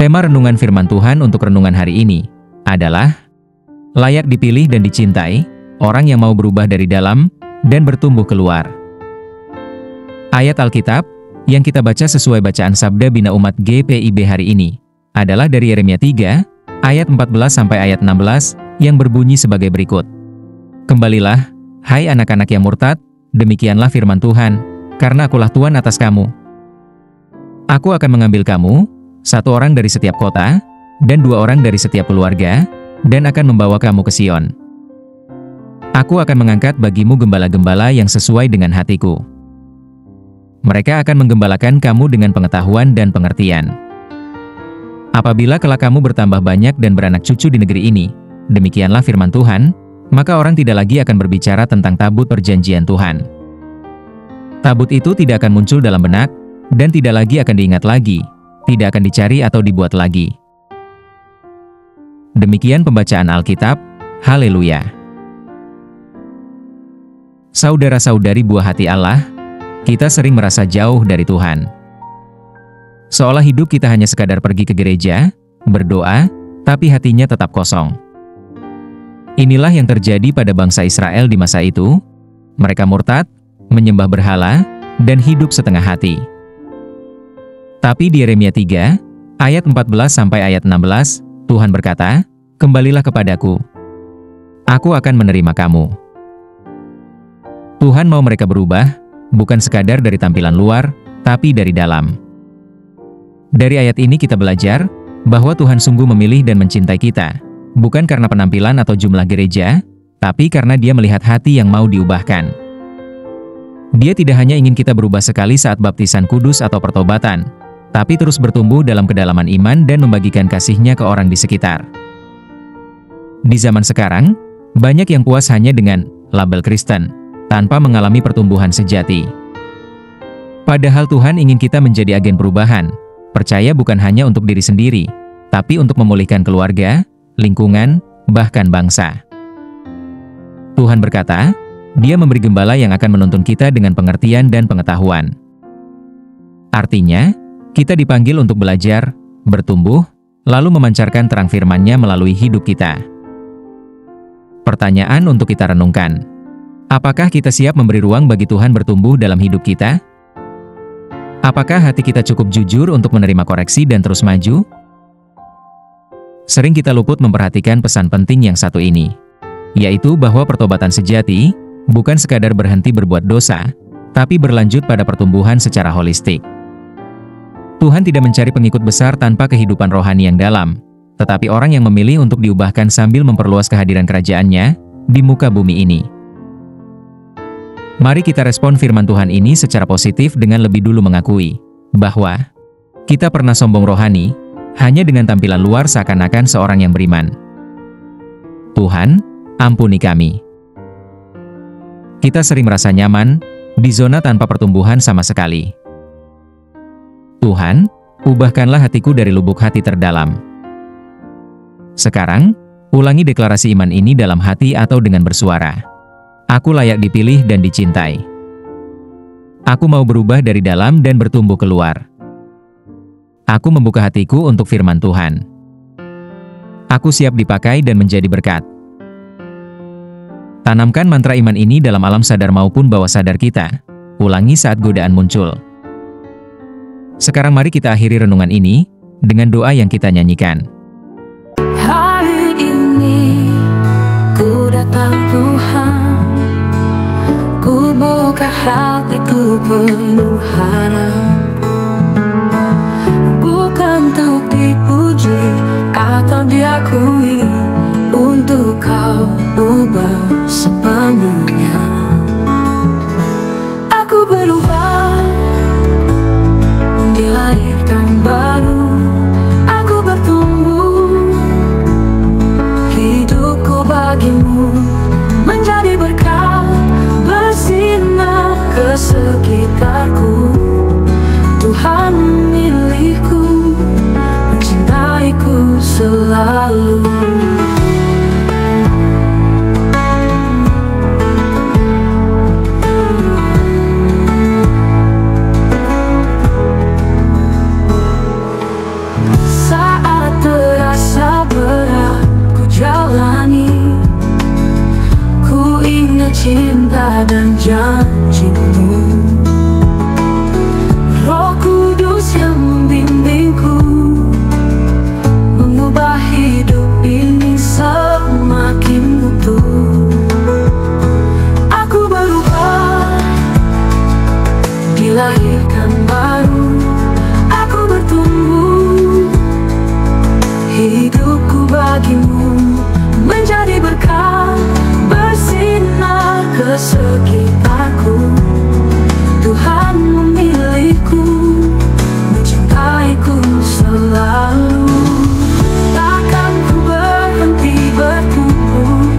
Tema renungan firman Tuhan untuk renungan hari ini adalah layak dipilih dan dicintai, orang yang mau berubah dari dalam dan bertumbuh keluar. Ayat Alkitab yang kita baca sesuai bacaan Sabda Bina Umat GPIB hari ini adalah dari Yeremia 3 ayat 14 sampai ayat 16 yang berbunyi sebagai berikut. Kembalilah, hai anak-anak yang murtad, demikianlah firman Tuhan, karena akulah Tuhan atas kamu. Aku akan mengambil kamu, satu orang dari setiap kota, dan dua orang dari setiap keluarga, dan akan membawa kamu ke Sion. Aku akan mengangkat bagimu gembala-gembala yang sesuai dengan hatiku. Mereka akan menggembalakan kamu dengan pengetahuan dan pengertian. Apabila kelak kamu bertambah banyak dan beranak cucu di negeri ini, demikianlah firman Tuhan, maka orang tidak lagi akan berbicara tentang tabut perjanjian Tuhan. Tabut itu tidak akan muncul dalam benak, dan tidak lagi akan diingat lagi, tidak akan dicari atau dibuat lagi. Demikian pembacaan Alkitab. Haleluya. Saudara-saudari buah hati Allah, kita sering merasa jauh dari Tuhan. Seolah hidup kita hanya sekadar pergi ke gereja, berdoa, tapi hatinya tetap kosong. Inilah yang terjadi pada bangsa Israel di masa itu. Mereka murtad, menyembah berhala, dan hidup setengah hati. Tapi di Yeremia 3, ayat 14 sampai ayat 16, Tuhan berkata, "Kembalilah kepadaku. Aku akan menerima kamu." Tuhan mau mereka berubah, bukan sekadar dari tampilan luar, tapi dari dalam. Dari ayat ini kita belajar bahwa Tuhan sungguh memilih dan mencintai kita, bukan karena penampilan atau jumlah gereja, tapi karena Dia melihat hati yang mau diubahkan. Dia tidak hanya ingin kita berubah sekali saat baptisan kudus atau pertobatan, tapi terus bertumbuh dalam kedalaman iman dan membagikan kasih-Nya ke orang di sekitar. Di zaman sekarang, banyak yang puas hanya dengan label Kristen, tanpa mengalami pertumbuhan sejati. Padahal Tuhan ingin kita menjadi agen perubahan, percaya bukan hanya untuk diri sendiri, tapi untuk memulihkan keluarga, lingkungan, bahkan bangsa. Tuhan berkata, Dia memberi gembala yang akan menuntun kita dengan pengertian dan pengetahuan. Artinya, kita dipanggil untuk belajar, bertumbuh, lalu memancarkan terang firman-Nya melalui hidup kita. Pertanyaan untuk kita renungkan. Apakah kita siap memberi ruang bagi Tuhan bertumbuh dalam hidup kita? Apakah hati kita cukup jujur untuk menerima koreksi dan terus maju? Sering kita luput memperhatikan pesan penting yang satu ini, yaitu bahwa pertobatan sejati bukan sekadar berhenti berbuat dosa, tapi berlanjut pada pertumbuhan secara holistik. Tuhan tidak mencari pengikut besar tanpa kehidupan rohani yang dalam, tetapi orang yang memilih untuk diubahkan sambil memperluas kehadiran kerajaan-Nya di muka bumi ini. Mari kita respon firman Tuhan ini secara positif dengan lebih dulu mengakui bahwa kita pernah sombong rohani hanya dengan tampilan luar seakan-akan seorang yang beriman. Tuhan, ampuni kami. Kita sering merasa nyaman di zona tanpa pertumbuhan sama sekali. Tuhan, ubahkanlah hatiku dari lubuk hati terdalam. Sekarang, ulangi deklarasi iman ini dalam hati atau dengan bersuara. Aku layak dipilih dan dicintai. Aku mau berubah dari dalam dan bertumbuh keluar. Aku membuka hatiku untuk firman Tuhan. Aku siap dipakai dan menjadi berkat. Tanamkan mantra iman ini dalam alam sadar maupun bawah sadar kita. Ulangi saat godaan muncul. Sekarang mari kita akhiri renungan ini dengan doa yang kita nyanyikan. Hari ini ku datang Tuhan, ku buka hatiku penuh harap, bukan untuk dipuji atau diakui, untuk Kau ubah sepenuhnya. Aku berubah, dilahirkan baru, aku bertumbuh, hidupku bagimu menjadi berkat, bersinar ke sekitarku. Tuhan milikku, mencintaiku selalu. cinta dan janji-Mu. Roh Kudus yang membimbingku, mengubah hidup ini semakin utuh. Aku berubah, dilahirkan baru. Aku bertumbuh, hidupku bagimu menjadi berkat, bersinar ke sekitarku. Tuhan memilihku, mencintaiku selalu. Takkan ku berhenti bertumbuh,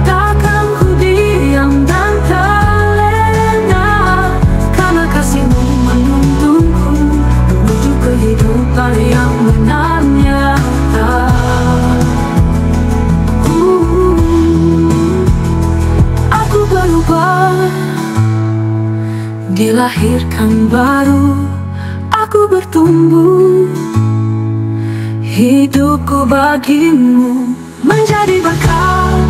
takkan ku diam dan terlena, karena kasih-Mu menuntunku menuju kehidupan yang benar nyata. Aku berubah, dilahirkan baru. Aku bertumbuh, hidupku bagimu menjadi berkat,